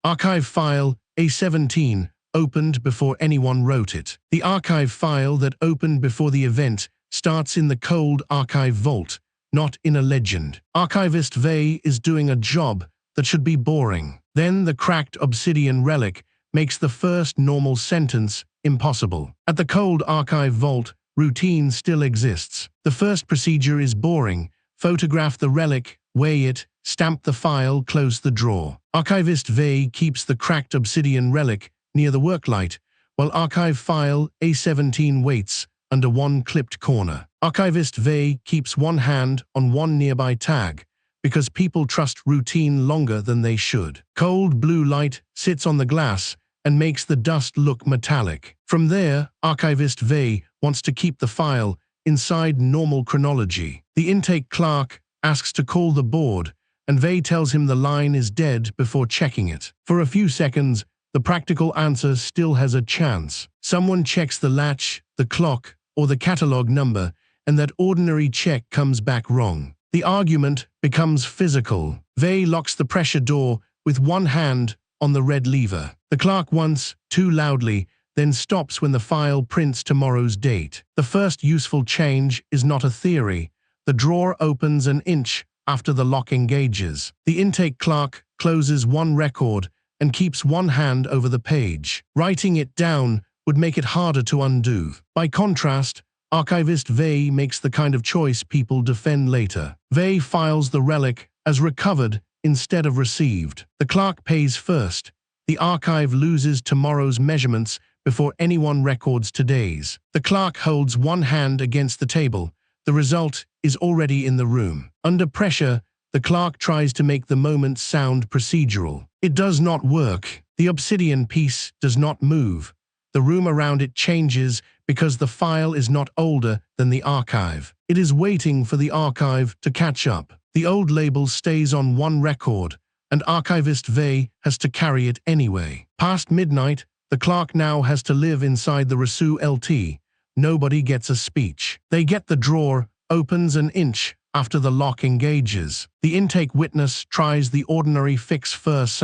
Archive file A17 opened before anyone wrote it. The archive file that opened before the event starts in the cold archive vault, not in a legend. Archivist Vey is doing a job that should be boring. Then the cracked obsidian relic makes the first normal sentence impossible. At the cold archive vault, routine still exists. The first procedure is boring. Photograph the relic, weigh it, stamp the file, close the drawer. Archivist Vey keeps the cracked obsidian relic near the worklight, while archive file A17 waits under one clipped corner. Archivist Vey keeps one hand on one nearby tag, because people trust routine longer than they should. Cold blue light sits on the glass and makes the dust look metallic. From there, Archivist Vey wants to keep the file inside normal chronology. The intake clerk asks to call the board, and Vey tells him the line is dead before checking it. For a few seconds, the practical answer still has a chance. Someone checks the latch, the clock, or the catalog number, and that ordinary check comes back wrong. The argument becomes physical. Vey locks the pressure door with one hand on the red lever. The clerk once, too loudly, then stops when the file prints tomorrow's date. The first useful change is not a theory. The drawer opens an inch after the lock engages. The intake clerk closes one record and keeps one hand over the page. Writing it down would make it harder to undo. By contrast, Archivist Vey makes the kind of choice people defend later. Vey files the relic as recovered instead of received. The clerk pays first. The archive loses tomorrow's measurements before anyone records today's. The clerk holds one hand against the table. The result is already in the room. Under pressure, the clerk tries to make the moment sound procedural. It does not work. The obsidian piece does not move. The room around it changes because the file is not older than the archive. It is waiting for the archive to catch up. The old label stays on one record, and Archivist Vey has to carry it anyway. Past midnight, the clerk now has to live inside the Rasu LT. Nobody gets a speech. They get the drawer, opens an inch after the lock engages. The intake witness tries the ordinary fix first.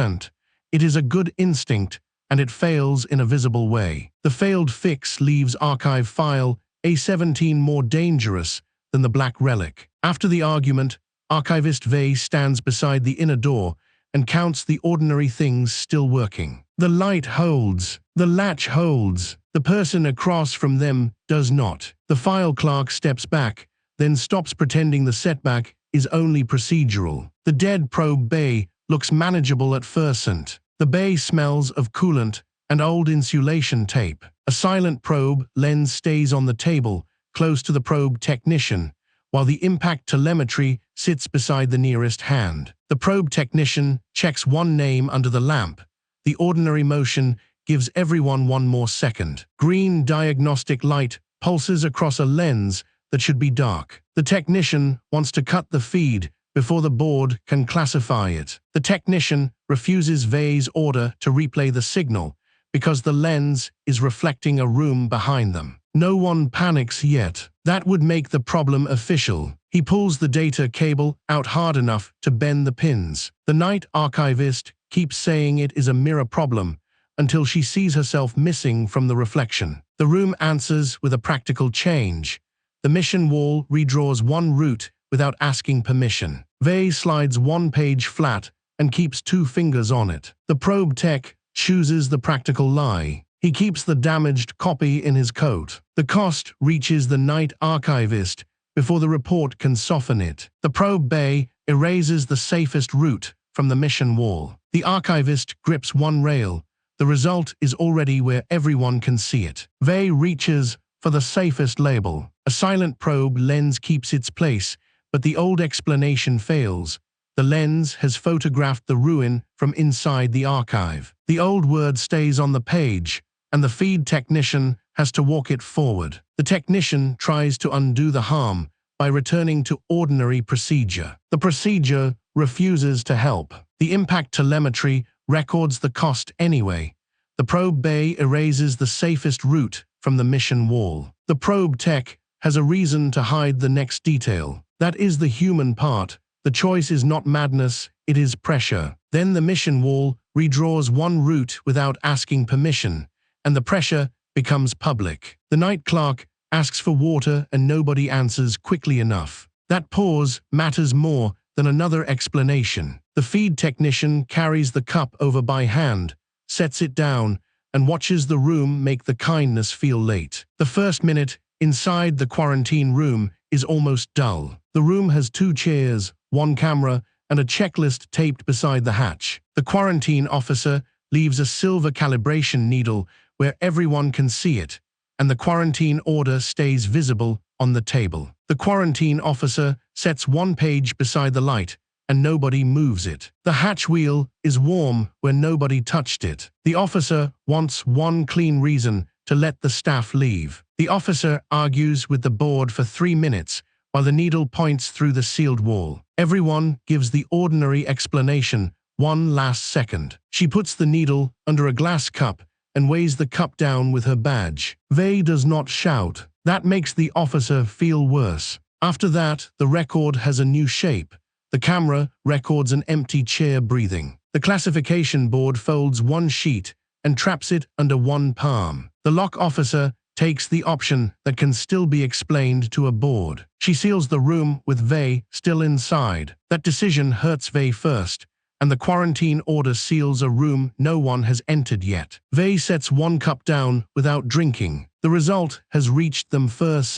It is a good instinct, and it fails in a visible way. The failed fix leaves archive file A17 more dangerous than the black relic. After the argument, Archivist Vey stands beside the inner door and counts the ordinary things still working. The light holds. The latch holds. The person across from them does not. The file clerk steps back, then stops pretending the setback is only procedural. The dead probe bay looks manageable at first. The bay smells of coolant and old insulation tape. A silent probe lens stays on the table, close to the probe technician, while the impact telemetry sits beside the nearest hand. The probe technician checks one name under the lamp. The ordinary motion gives everyone one more second. Green diagnostic light pulses across a lens that should be dark. The technician wants to cut the feed before the board can classify it. The technician refuses Vey's order to replay the signal because the lens is reflecting a room behind them. No one panics yet. That would make the problem official. He pulls the data cable out hard enough to bend the pins. The night archivist keeps saying it is a mirror problem until she sees herself missing from the reflection. The room answers with a practical change. The mission wall redraws one route without asking permission. Vey slides one page flat and keeps two fingers on it. The probe tech chooses the practical lie. He keeps the damaged copy in his coat. The cost reaches the night archivist before the report can soften it. The probe bay erases the safest route from the mission wall. The archivist grips one rail. The result is already where everyone can see it. Vey reaches for the safest label. A silent probe lens keeps its place, but the old explanation fails. The lens has photographed the ruin from inside the archive. The old word stays on the page, and the feed technician has to walk it forward. The technician tries to undo the harm by returning to ordinary procedure. The procedure refuses to help. The impact telemetry records the cost anyway. The probe bay erases the safest route from the mission wall. The probe tech has a reason to hide the next detail. That is the human part. The choice is not madness, it is pressure. Then the mission wall redraws one route without asking permission, and the pressure becomes public. The night clerk asks for water and nobody answers quickly enough. That pause matters more than another explanation. The feed technician carries the cup over by hand, sets it down, and watches the room make the kindness feel late. The first minute inside the quarantine room is almost dull. The room has 2 chairs, 1 camera, and a checklist taped beside the hatch. The quarantine officer leaves a silver calibration needle where everyone can see it, and the quarantine order stays visible on the table. The quarantine officer sets 1 page beside the light, and nobody moves it. The hatch wheel is warm where nobody touched it. The officer wants 1 clean reason to let the staff leave. The officer argues with the board for 3 minutes while the needle points through the sealed wall. Everyone gives the ordinary explanation 1 last second. She puts the needle under a glass cup and weighs the cup down with her badge. Vey does not shout. That makes the officer feel worse. After that, the record has a new shape. The camera records an empty chair breathing. The classification board folds 1 sheet and traps it under 1 palm. The lock officer takes the option that can still be explained to a board. She seals the room with Vey still inside. That decision hurts Vey first, and the quarantine order seals a room no one has entered yet. Vey sets 1 cup down without drinking. The result has reached them first.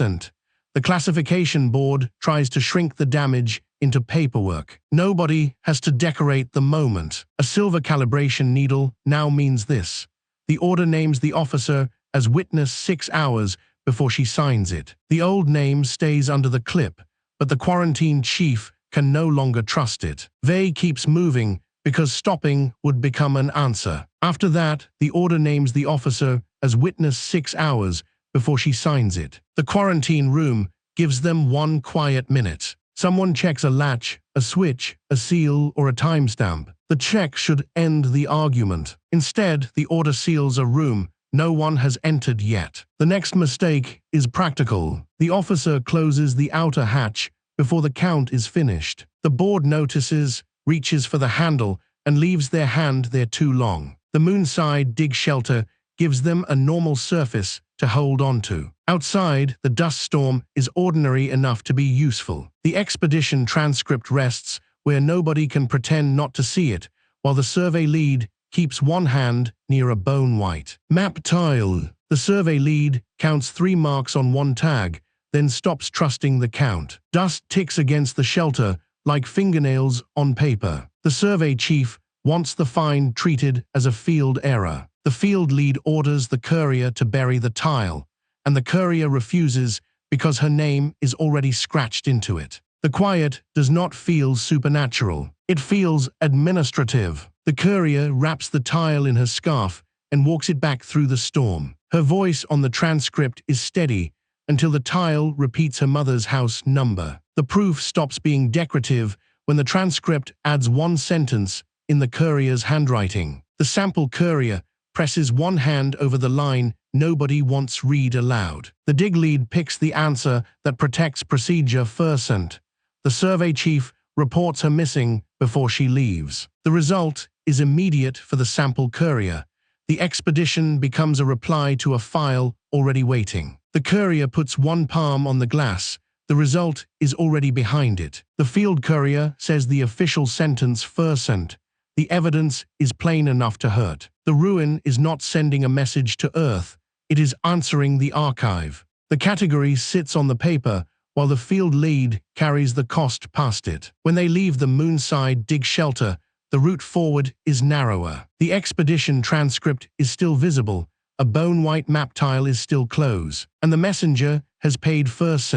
The classification board tries to shrink the damage into paperwork. Nobody has to decorate the moment. A silver calibration needle now means this. The order names the officer as witness 6 hours before she signs it. The old name stays under the clip, but the quarantine chief can no longer trust it. Vey keeps moving because stopping would become an answer. After that, the order names the officer as witness 6 hours before she signs it. The quarantine room gives them 1 quiet minute. Someone checks a latch, a switch, a seal, or a timestamp. The check should end the argument. Instead, the order seals a room no one has entered yet. The next mistake is practical. The officer closes the outer hatch before the count is finished. The board notices, reaches for the handle, and leaves their hand there too long. The moonside dig shelter gives them a normal surface to hold on to. Outside, the dust storm is ordinary enough to be useful. The expedition transcript rests where nobody can pretend not to see it, while the survey lead keeps 1 hand near a bone white map tile. The survey lead counts 3 marks on 1 tag, then stops trusting the count. Dust ticks against the shelter like fingernails on paper. The survey chief wants the find treated as a field error. The field lead orders the courier to bury the tile, and the courier refuses because her name is already scratched into it. The quiet does not feel supernatural. It feels administrative. The courier wraps the tile in her scarf and walks it back through the storm. Her voice on the transcript is steady until the tile repeats her mother's house number. The proof stops being decorative when the transcript adds 1 sentence in the courier's handwriting. The sample courier presses 1 hand over the line nobody wants read aloud. The dig lead picks the answer that protects procedure first. The survey chief reports her missing before she leaves. The result is immediate for the sample courier. The expedition becomes a reply to a file already waiting. The courier puts 1 palm on the glass. The result is already behind it. The field courier says the official sentence first. The evidence is plain enough to hurt. The ruin is not sending a message to Earth. It is answering the archive. The category sits on the paper, while the field lead carries the cost past it. When they leave the moonside dig shelter, the route forward is narrower. The expedition transcript is still visible, a bone-white map tile is still closed, and the messenger has paid first.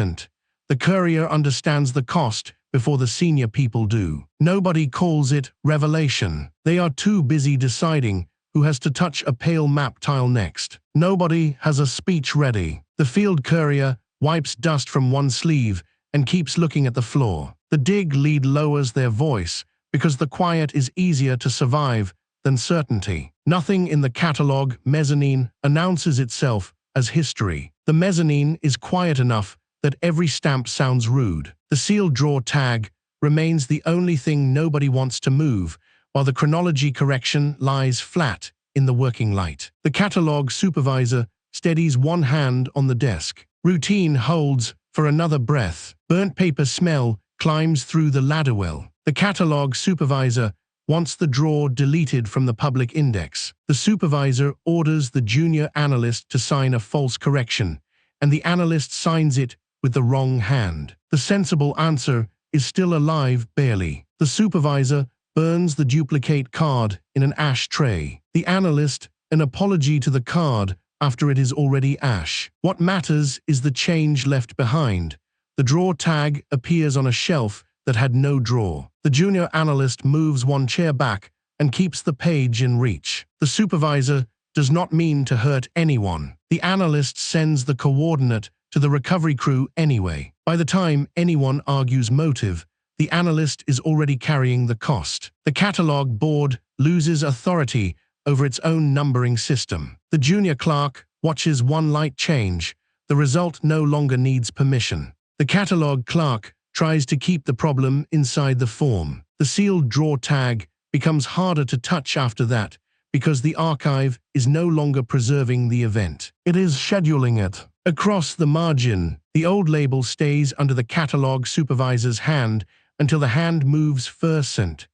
The courier understands the cost before the senior people do. Nobody calls it revelation. They are too busy deciding who has to touch a pale map tile next. Nobody has a speech ready. The field courier wipes dust from 1 sleeve and keeps looking at the floor. The dig lead lowers their voice because the quiet is easier to survive than certainty. Nothing in the catalog mezzanine announces itself as history. The mezzanine is quiet enough that every stamp sounds rude. The sealed drawer tag remains the only thing nobody wants to move, while the chronology correction lies flat in the working light. The catalog supervisor steadies one hand on the desk. Routine holds for another breath. Burnt paper smell climbs through the ladder well. The catalog supervisor wants the drawer deleted from the public index. The supervisor orders the junior analyst to sign a false correction, and the analyst signs it with the wrong hand. The sensible answer is still alive barely. The supervisor burns the duplicate card in an ash tray. The analyst, an apology to the card after it is already ash. What matters is the change left behind. The drawer tag appears on a shelf that had no drawer. The junior analyst moves one chair back and keeps the page in reach. The supervisor does not mean to hurt anyone. The analyst sends the coordinate to the recovery crew anyway. By the time anyone argues motive, the analyst is already carrying the cost. The catalog board loses authority over its own numbering system. The junior clerk watches one light change. The result no longer needs permission. The catalog clerk tries to keep the problem inside the form. The sealed drawer tag becomes harder to touch after that because the archive is no longer preserving the event. It is scheduling it. Across the margin, the old label stays under the catalog supervisor's hand until the hand moves %.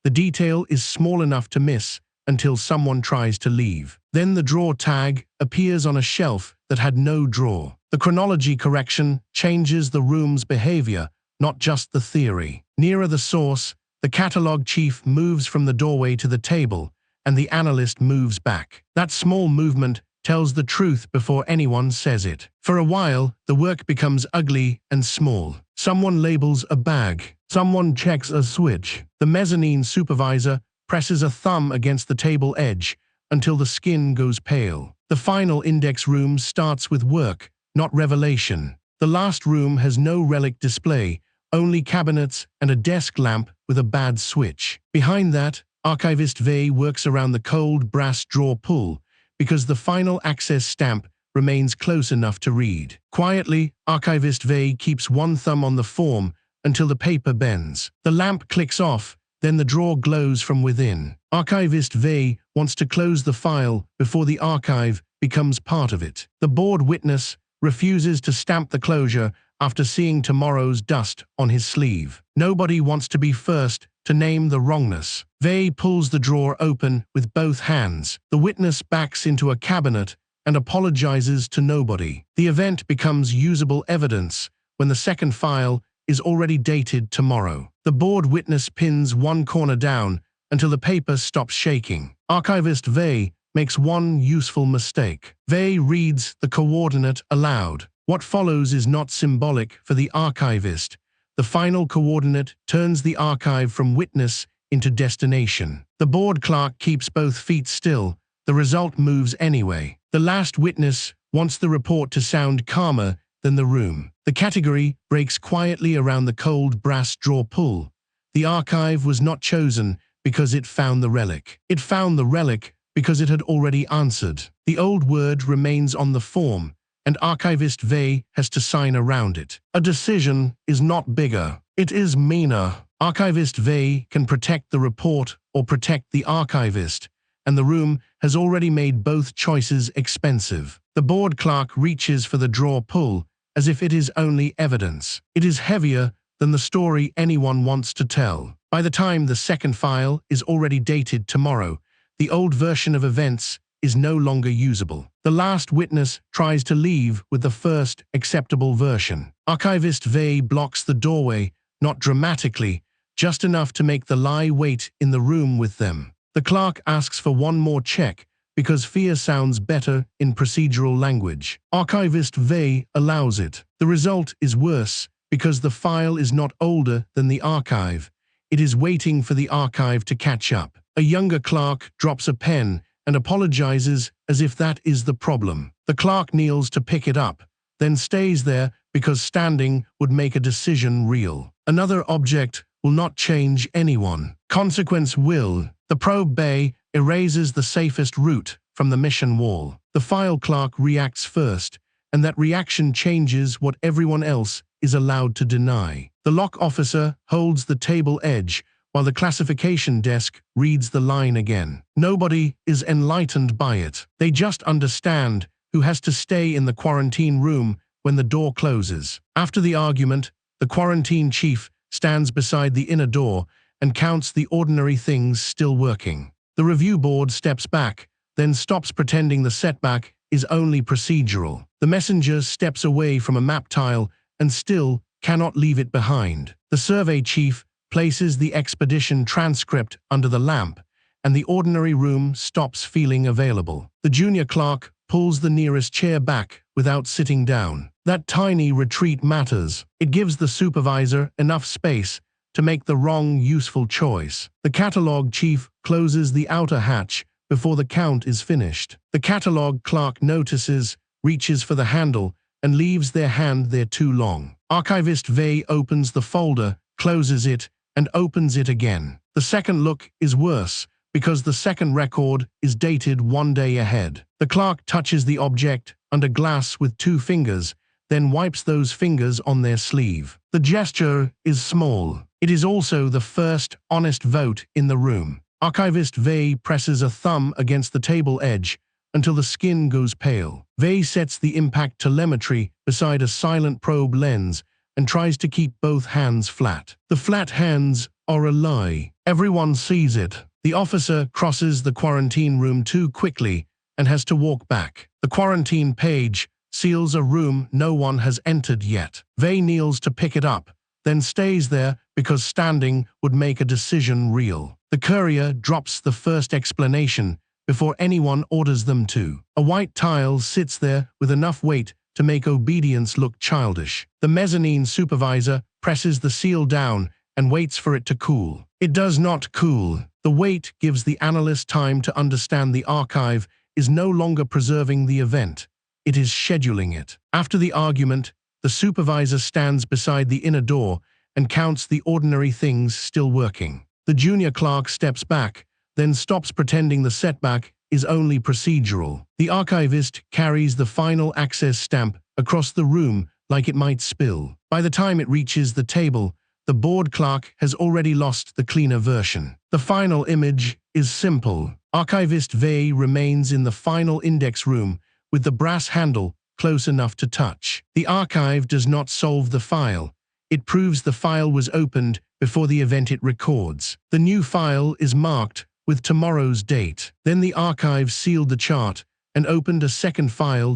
The detail is small enough to miss until someone tries to leave. Then the drawer tag appears on a shelf that had no drawer. The chronology correction changes the room's behavior, not just the theory. Nearer the source, the catalog chief moves from the doorway to the table, and the analyst moves back. That small movement tells the truth before anyone says it. For a while, the work becomes ugly and small. Someone labels a bag. Someone checks a switch. The mezzanine supervisor presses a thumb against the table edge until the skin goes pale. The final index room starts with work, not revelation. The last room has no relic display, only cabinets and a desk lamp with a bad switch. Behind that, Archivist Vey works around the cold brass drawer pull because the final access stamp remains close enough to read. Quietly, Archivist Vey keeps one thumb on the form until the paper bends. The lamp clicks off, then the drawer glows from within. Archivist Vey wants to close the file before the archive becomes part of it. The board witness refuses to stamp the closure after seeing tomorrow's dust on his sleeve. Nobody wants to be first to name the wrongness. Vey pulls the drawer open with both hands. The witness backs into a cabinet and apologizes to nobody. The event becomes usable evidence when the second file is already dated tomorrow. The board witness pins one corner down until the paper stops shaking. Archivist Vey makes one useful mistake. Vey reads the coordinate aloud. What follows is not symbolic for the archivist. The final coordinate turns the archive from witness into destination. The board clerk keeps both feet still. The result moves anyway. The last witness wants the report to sound calmer than the room. The category breaks quietly around the cold brass drawer pull. The archive was not chosen because it found the relic. It found the relic because it had already answered. The old word remains on the form, and Archivist Vey has to sign around it. A decision is not bigger. It is meaner. Archivist Vey can protect the report or protect the archivist, and the room has already made both choices expensive. The board clerk reaches for the drawer pull as if it is only evidence. It is heavier than the story anyone wants to tell. By the time the second file is already dated tomorrow, the old version of events is no longer usable. The last witness tries to leave with the first acceptable version. Archivist Vey blocks the doorway, not dramatically, just enough to make the lie wait in the room with them. The clerk asks for one more check because fear sounds better in procedural language. Archivist Vey allows it. The result is worse because the file is not older than the archive. It is waiting for the archive to catch up. A younger clerk drops a pen and apologizes as if that is the problem. The clerk kneels to pick it up, then stays there because standing would make a decision real. Another object will not change anyone. Consequence will. The probe bay erases the safest route from the mission wall. The file clerk reacts first, and that reaction changes what everyone else is allowed to deny. The lock officer holds the table edge while the classification desk reads the line again. Nobody is enlightened by it. They just understand who has to stay in the quarantine room when the door closes. After the argument, the quarantine chief stands beside the inner door and counts the ordinary things still working. The review board steps back, then stops pretending the setback is only procedural. The messenger steps away from a map tile and still cannot leave it behind. The survey chief places the expedition transcript under the lamp, and the ordinary room stops feeling available. The junior clerk pulls the nearest chair back without sitting down. That tiny retreat matters. It gives the supervisor enough space to make the wrong useful choice. The catalog chief closes the outer hatch before the count is finished. The catalog clerk notices, reaches for the handle, and leaves their hand there too long. Archivist Vey opens the folder, closes it, and opens it again. The second look is worse, because the second record is dated 1 day ahead. The clerk touches the object under glass with 2 fingers, then wipes those fingers on their sleeve. The gesture is small. It is also the first honest vote in the room. Archivist Vey presses a thumb against the table edge until the skin goes pale. Vey sets the impact telemetry beside a silent probe lens and tries to keep both hands flat. The flat hands are a lie. Everyone sees it. The officer crosses the quarantine room too quickly and has to walk back. The quarantine page seals a room no one has entered yet. Vey kneels to pick it up, then stays there because standing would make a decision real. The courier drops the first explanation before anyone orders them to. A white tile sits there with enough weight to make obedience look childish. The mezzanine supervisor presses the seal down and waits for it to cool. It does not cool. The weight gives the analyst time to understand the archive is no longer preserving the event. It is scheduling it. After the argument, the supervisor stands beside the inner door and counts the ordinary things still working. The junior clerk steps back, then stops pretending the setback is only procedural. The archivist carries the final access stamp across the room like it might spill. By the time it reaches the table, the board clerk has already lost the cleaner version. The final image is simple. Archivist Vey remains in the final index room with the brass handle close enough to touch. The archive does not solve the file. It proves the file was opened before the event it records. The new file is marked with tomorrow's date. Then the archive sealed the chart and opened a second file